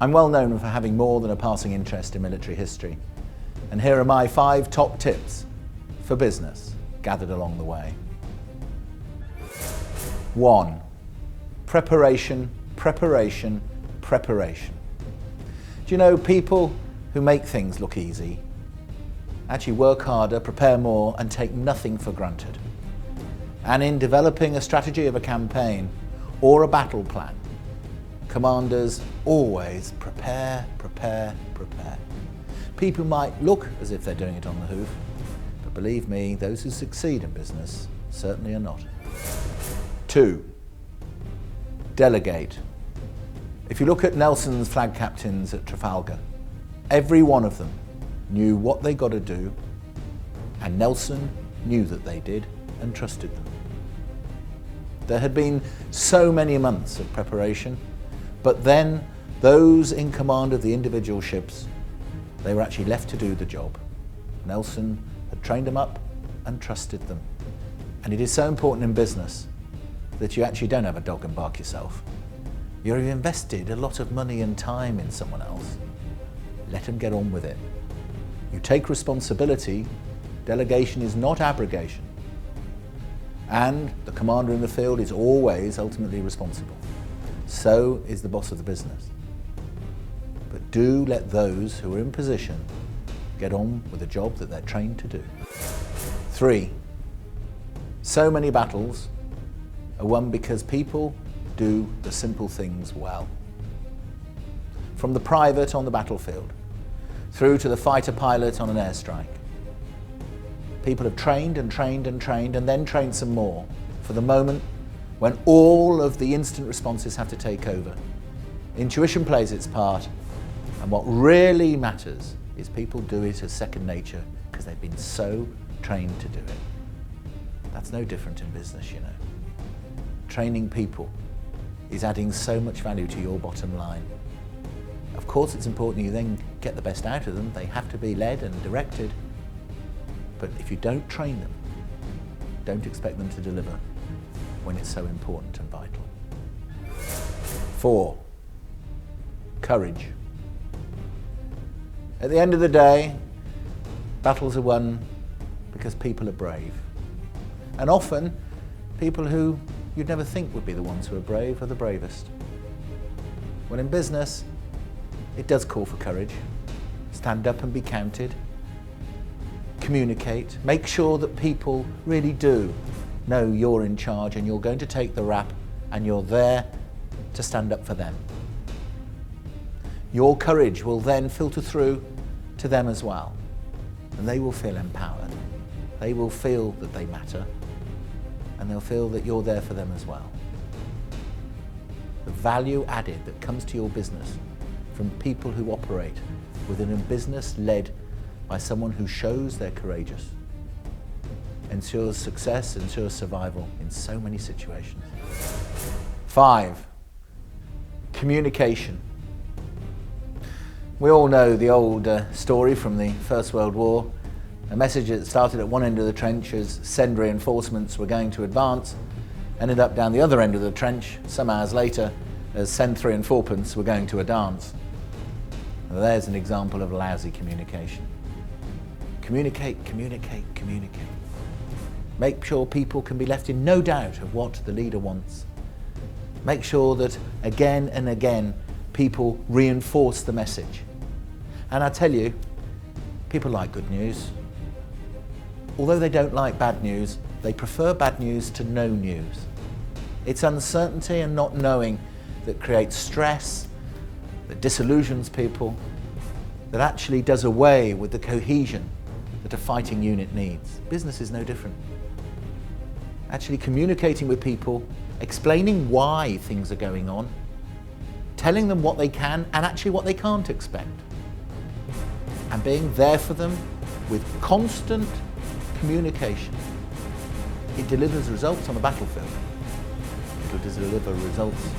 I'm well known for having more than a passing interest in military history, and here are my 5 top tips for business gathered along the way. 1. Preparation, preparation, preparation. Do you know, people who make things look easy actually work harder, prepare more, and take nothing for granted. And in developing a strategy of a campaign or a battle plan, commanders always prepare, prepare, prepare. People might look as if they're doing it on the hoof, but believe me, those who succeed in business certainly are not. 2. Delegate. If you look at Nelson's flag captains at Trafalgar, every one of them knew what they got to do, and Nelson knew that they did and trusted them. There had been so many months of preparation, but then those in command of the individual ships, they were actually left to do the job. Nelson had trained them up and trusted them. And it is so important in business that you actually don't have a dog and bark yourself. You've invested a lot of money and time in someone else. Let them get on with it. You take responsibility. Delegation is not abrogation. And the commander in the field is always ultimately responsible. So is the boss of the business. But do let those who are in position get on with the job that they're trained to do. 3. So many battles are won because people do the simple things well. From the private on the battlefield, through to the fighter pilot on an airstrike. People have trained and trained and trained and then trained some more for the moment when all of the instant responses have to take over. Intuition plays its part, and what really matters is people do it as second nature because they've been so trained to do it. That's no different in business, you know. Training people is adding so much value to your bottom line. Of course, it's important you then get the best out of them. They have to be led and directed. But if you don't train them, don't expect them to deliver when it's so important and vital. 4. Courage. At the end of the day, battles are won because people are brave. And often, people who you'd never think would be the ones who are brave are the bravest. Well, in business, it does call for courage. Stand up and be counted. Communicate. Make sure that people really do know you're in charge and you're going to take the rap and you're there to stand up for them. Your courage will then filter through to them as well, and they will feel empowered. They will feel that they matter, and they'll feel that you're there for them as well. The value added that comes to your business from people who operate within a business led by someone who shows they're courageous ensures success, ensures survival in so many situations. 5. Communication. We all know the old story from the First World War. A message that started at one end of the trench as send reinforcements were going to advance, ended up down the other end of the trench some hours later as send 3 and 4pence were going to a dance. Well, there's an example of lousy communication. Communicate, communicate, communicate. Make sure people can be left in no doubt of what the leader wants. Make sure that again and again people reinforce the message. And I tell you, people like good news. Although they don't like bad news, they prefer bad news to no news. It's uncertainty and not knowing that creates stress, that disillusions people, that actually does away with the cohesion that a fighting unit needs. Business is no different. Actually communicating with people, explaining why things are going on, telling them what they can and actually what they can't expect, and being there for them with constant communication. It delivers results on the battlefield. It will deliver results